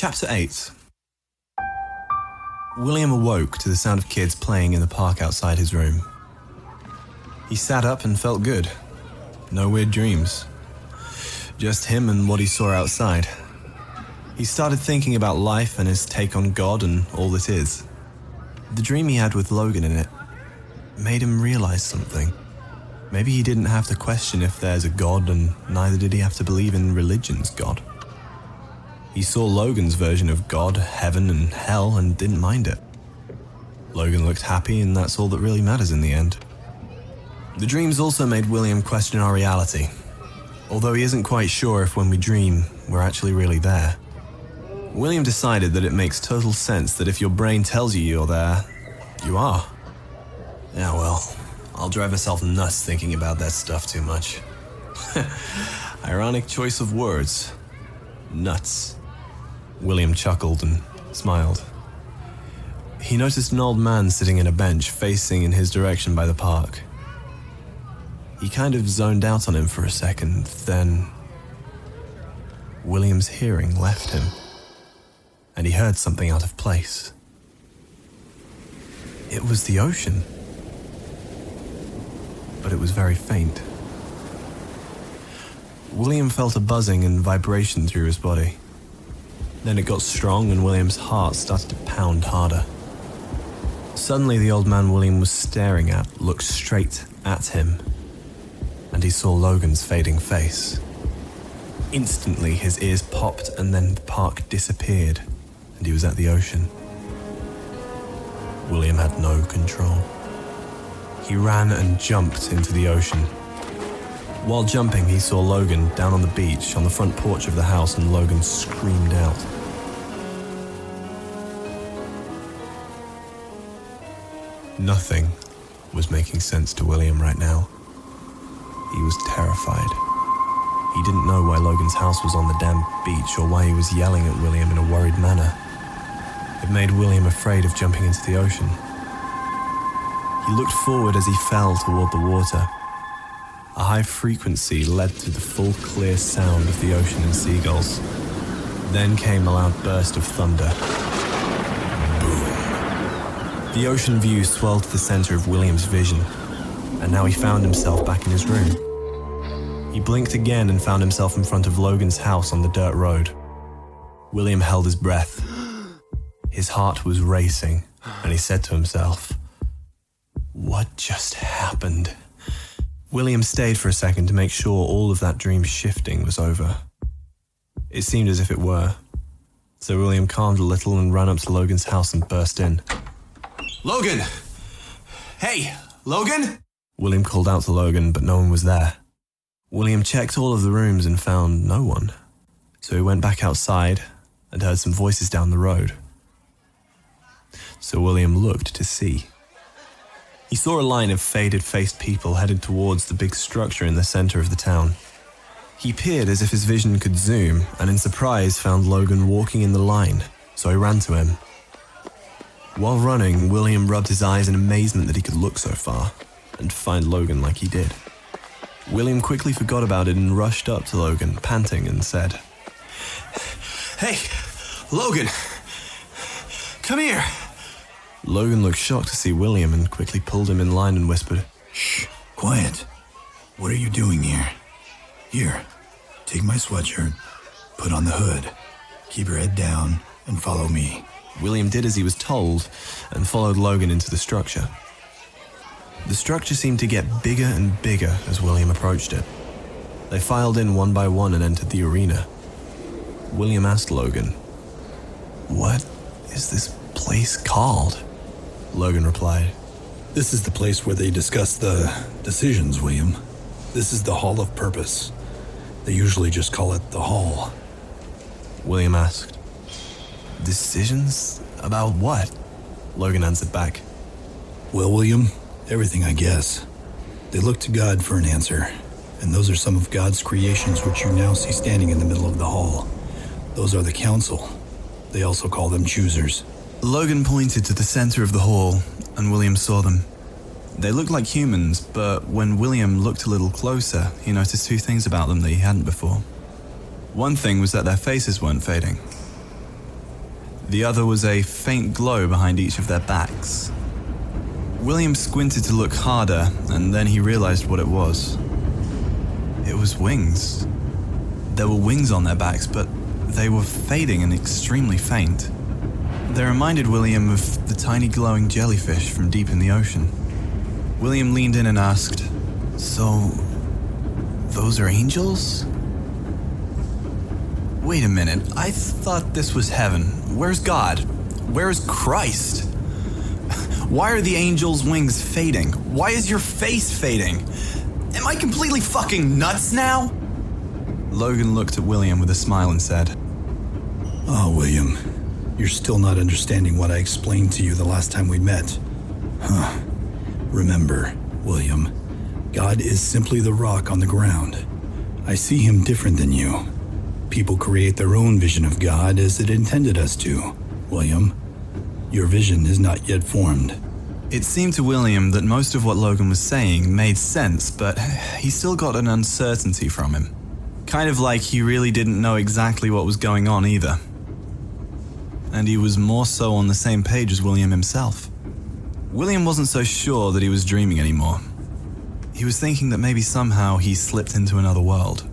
Chapter 8. William awoke to the sound of kids playing in the park outside his room. He sat up and felt good. No weird dreams. Just him and what he saw outside. He started thinking about life and his take on God and all that is. The dream he had with Logan in it made him realize something. Maybe he didn't have to question if there's a God, and neither did he have to believe in religion's God. He saw Logan's version of God, heaven and hell, and didn't mind it. Logan looked happy, and that's all that really matters in the end. The dreams also made William question our reality, although he isn't quite sure if when we dream, we're actually really there. William decided that it makes total sense that if your brain tells you you're there, you are. Yeah, well, I'll drive myself nuts thinking about that stuff too much. Ironic choice of words. Nuts. William chuckled and smiled. He noticed an old man sitting in a bench facing in his direction by the park. He kind of zoned out on him for a second, then William's hearing left him, and he heard something out of place. It was the ocean, but it was very faint. William felt a buzzing and vibration through his body. Then it got strong and William's heart started to pound harder. Suddenly the old man William was staring at looked straight at him, and he saw Logan's fading face. Instantly his ears popped and then the park disappeared and he was at the ocean. William had no control. He ran and jumped into the ocean. While jumping, he saw Logan down on the beach on the front porch of the house, and Logan screamed out. Nothing was making sense to William right now. He was terrified. He didn't know why Logan's house was on the damn beach or why he was yelling at William in a worried manner. It made William afraid of jumping into the ocean. He looked forward as he fell toward the water. A high frequency led to the full clear sound of the ocean and seagulls. Then came a loud burst of thunder. Boom. The ocean view swelled to the center of William's vision, and now he found himself back in his room. He blinked again and found himself in front of Logan's house on the dirt road. William held his breath. His heart was racing, and he said to himself, "What just happened?" William stayed for a second to make sure all of that dream shifting was over. It seemed as if it were. So William calmed a little and ran up to Logan's house and burst in. "Logan! Hey, Logan!" William called out to Logan, but no one was there. William checked all of the rooms and found no one. So he went back outside and heard some voices down the road. So William looked to see. He saw a line of faded-faced people headed towards the big structure in the center of the town. He peered as if his vision could zoom, and in surprise found Logan walking in the line, so he ran to him. While running, William rubbed his eyes in amazement that he could look so far, and find Logan like he did. William quickly forgot about it and rushed up to Logan, panting, and said, "Hey, Logan! Come here!" Logan looked shocked to see William and quickly pulled him in line and whispered, "Shh, quiet. What are you doing here? Here, take my sweatshirt, put on the hood, keep your head down, and follow me." William did as he was told and followed Logan into the structure. The structure seemed to get bigger and bigger as William approached it. They filed in one by one and entered the arena. William asked Logan, "What is this place called?" Logan replied, "This is the place where they discuss the decisions, William. This is the Hall of Purpose. They usually just call it the Hall." William asked, "Decisions? About what?" Logan answered back, "Well, William, everything, I guess. They look to God for an answer, and those are some of God's creations which you now see standing in the middle of the hall. Those are the council. They also call them choosers." Logan pointed to the center of the hall, and William saw them. They looked like humans, but when William looked a little closer, he noticed two things about them that he hadn't before. One thing was that their faces weren't fading. The other was a faint glow behind each of their backs. William squinted to look harder, and then he realized what it was. It was wings. There were wings on their backs, but they were fading and extremely faint. They reminded William of the tiny glowing jellyfish from deep in the ocean. William leaned in and asked, "So, those are angels?" Wait a minute, I thought this was heaven. Where's God? Where's Christ? Why are the angels' wings fading? Why is your face fading? Am I completely fucking nuts now? Logan looked at William with a smile and said, "Oh, William, you're still not understanding what I explained to you the last time we met. Huh. Remember, William, God is simply the rock on the ground. I see him different than you. People create their own vision of God as it intended us to. William, your vision is not yet formed." It seemed to William that most of what Logan was saying made sense, but he still got an uncertainty from him. Kind of like he really didn't know exactly what was going on either. And he was more so on the same page as William himself. William wasn't so sure that he was dreaming anymore. He was thinking that maybe somehow he slipped into another world.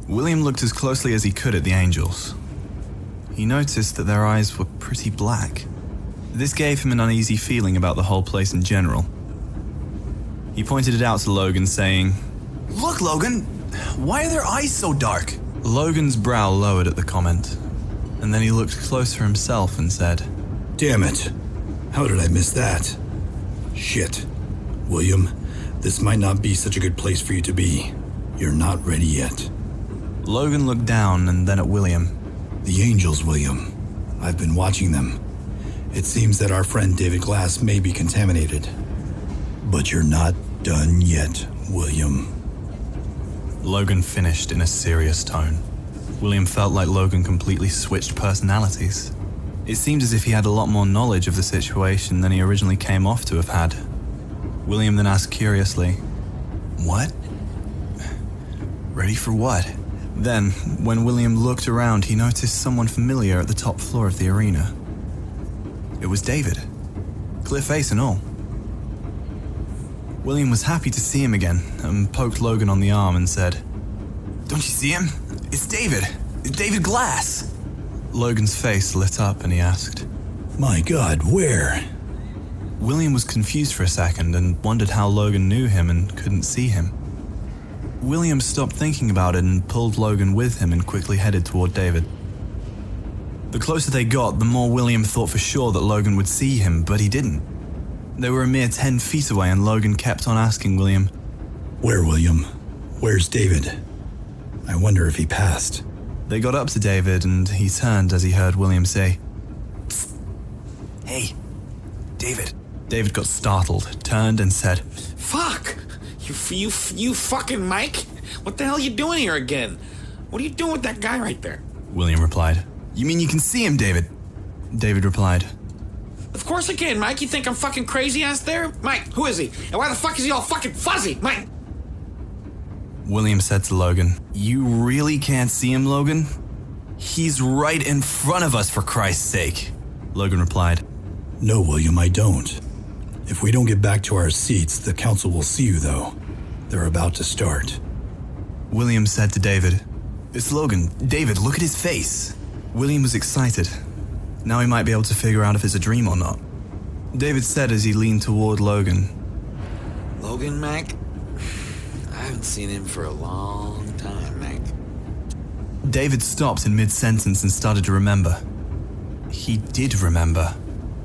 William looked as closely as he could at the angels. He noticed that their eyes were pretty black. This gave him an uneasy feeling about the whole place in general. He pointed it out to Logan, saying, "Look, Logan, why are their eyes so dark?" Logan's brow lowered at the comment, and then he looked closer himself and said, "Damn it. How did I miss that? Shit. William, this might not be such a good place for you to be. You're not ready yet." Logan looked down and then at William. "The angels, William. I've been watching them. It seems that our friend David Glass may be contaminated. But you're not done yet, William." Logan finished in a serious tone. William felt like Logan completely switched personalities. It seemed as if he had a lot more knowledge of the situation than he originally came off to have had. William then asked curiously, "What? Ready for what?" Then, when William looked around, he noticed someone familiar at the top floor of the arena. It was David, clear face and all. William was happy to see him again and poked Logan on the arm and said, "Don't you see him? It's David. It's David Glass." Logan's face lit up and he asked, "My God, where?" William was confused for a second and wondered how Logan knew him and couldn't see him. William stopped thinking about it and pulled Logan with him and quickly headed toward David. The closer they got, the more William thought for sure that Logan would see him, but he didn't. They were a mere 10 feet away and Logan kept on asking William, "Where, William? Where's David? I wonder if he passed." They got up to David and he turned as he heard William say, "Psst. Hey, David." David got startled, turned and said, "Fuck! You fucking Mike? What the hell are you doing here again? What are you doing with that guy right there?" William replied. "You mean you can see him, David?" David replied, "Of course I can, Mike. You think I'm fucking crazy ass there? Mike, who is he? And why the fuck is he all fucking fuzzy? Mike!" William said to Logan, "You really can't see him, Logan? He's right in front of us, for Christ's sake." Logan replied, "No, William, I don't. If we don't get back to our seats, the council will see you, though. They're about to start." William said to David, "It's Logan. David, look at his face." William was excited. Now he might be able to figure out if it's a dream or not. David said as he leaned toward Logan, "Logan, Mac? I haven't seen him for a long time, Mac." David stopped in mid-sentence and started to remember. He did remember.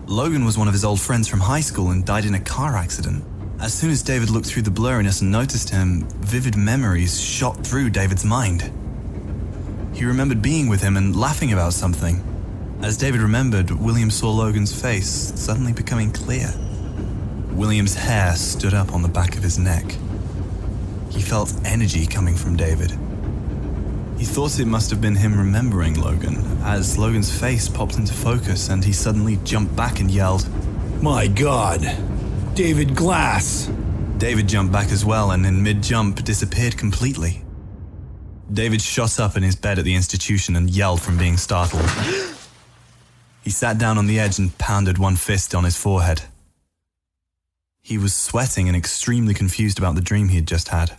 Logan was one of his old friends from high school and died in a car accident. As soon as David looked through the blurriness and noticed him, vivid memories shot through David's mind. He remembered being with him and laughing about something. As David remembered, William saw Logan's face suddenly becoming clear. William's hair stood up on the back of his neck. He felt energy coming from David. He thought it must have been him remembering Logan, as Logan's face popped into focus and he suddenly jumped back and yelled, "My God! David Glass!" David jumped back as well and in mid-jump disappeared completely. David shot up in his bed at the institution and yelled from being startled. He sat down on the edge and pounded one fist on his forehead. He was sweating and extremely confused about the dream he had just had.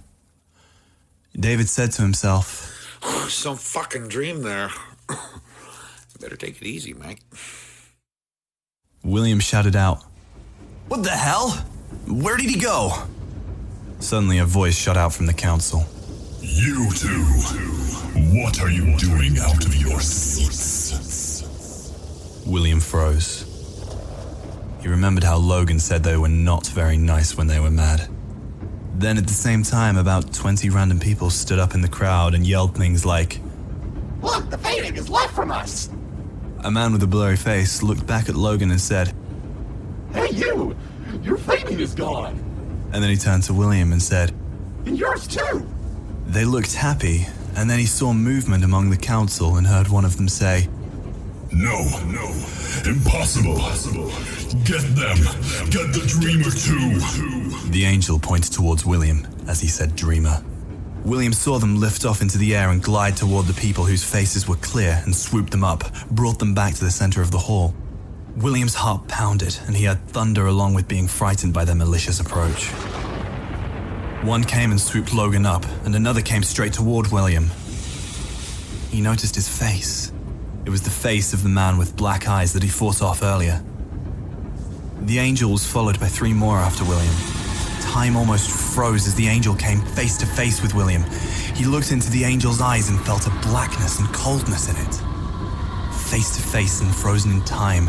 David said to himself, Some fucking dream there. Better take it easy, Mike. William shouted out, "What the hell? Where did he go?" Suddenly a voice shot out from the council. You two, what are you doing out of your seats? William froze. He remembered how Logan said they were not very nice when they were mad. Then at the same time, about 20 random people stood up in the crowd and yelled things like, "Look, the painting is left from us!" A man with a blurry face looked back at Logan and said, "Hey you! Your painting is gone! and then he turned to William and said, And yours too!" They looked happy, and then he saw movement among the council and heard one of them say, No, impossible. Get them. Get the dreamer too. The angel pointed towards William as he said dreamer. William saw them lift off into the air and glide toward the people whose faces were clear and swooped them up, brought them back to the center of the hall. William's heart pounded, and he heard thunder along with being frightened by their malicious approach. One came and swooped Logan up, and another came straight toward William. He noticed his face. It was the face of the man with black eyes that he fought off earlier. The angel was followed by 3 more after William. Time almost froze as the angel came face to face with William. He looked into the angel's eyes and felt a blackness and coldness in it. Face to face and frozen in time,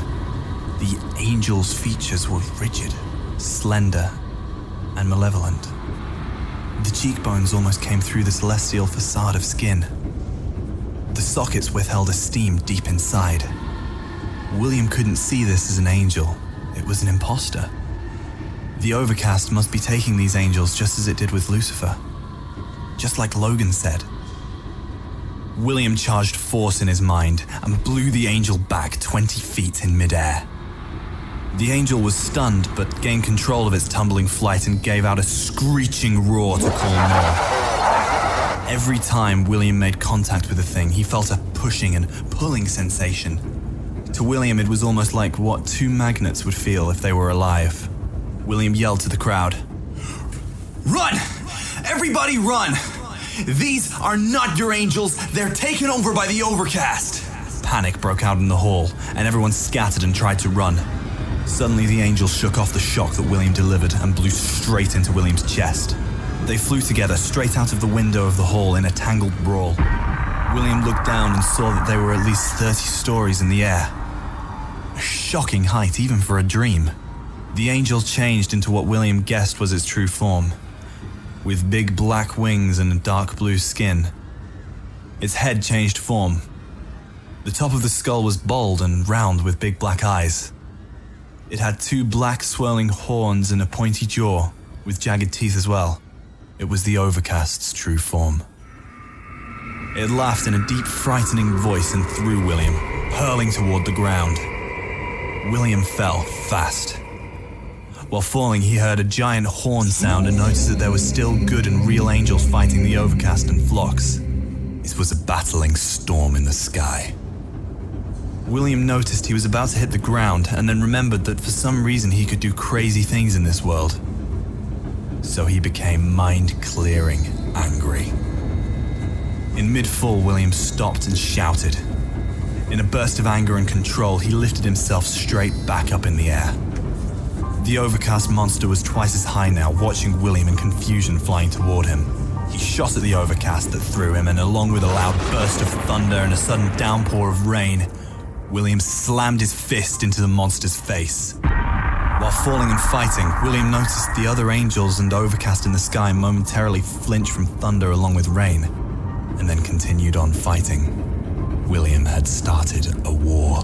the angel's features were rigid, slender, and malevolent. The cheekbones almost came through the celestial facade of skin. The sockets withheld a steam deep inside. William couldn't see this as an angel. It was an imposter. The Overcast must be taking these angels just as it did with Lucifer. Just like Logan said. William charged force in his mind and blew the angel back 20 feet in midair. The angel was stunned but gained control of its tumbling flight and gave out a screeching roar to call more. Every time William made contact with the thing, he felt a pushing and pulling sensation. To William, it was almost like what 2 magnets would feel if they were alive. William yelled to the crowd, "Run! Everybody run! These are not your angels, they're taken over by the Overcast!" Panic broke out in the hall, and everyone scattered and tried to run. Suddenly the angel shook off the shock that William delivered and blew straight into William's chest. They flew together straight out of the window of the hall in a tangled brawl. William looked down and saw that they were at least 30 stories in the air. A shocking height even for a dream. The angel changed into what William guessed was its true form, with big black wings and dark blue skin. Its head changed form. The top of the skull was bald and round with big black eyes. It had 2 black swirling horns and a pointy jaw, with jagged teeth as well. It was the Overcast's true form. It laughed in a deep, frightening voice and threw William, hurling toward the ground. William fell fast. While falling, he heard a giant horn sound and noticed that there were still good and real angels fighting the Overcast and flocks. It was a battling storm in the sky. William noticed he was about to hit the ground and then remembered that for some reason he could do crazy things in this world. So he became mind-clearing angry. In mid-fall, William stopped and shouted. In a burst of anger and control, he lifted himself straight back up in the air. The Overcast monster was twice as high now, watching William in confusion flying toward him. He shot at the Overcast that threw him, and along with a loud burst of thunder and a sudden downpour of rain, William slammed his fist into the monster's face. While falling and fighting, William noticed the other angels and Overcast in the sky momentarily flinch from thunder along with rain, and then continued on fighting. William had started a war.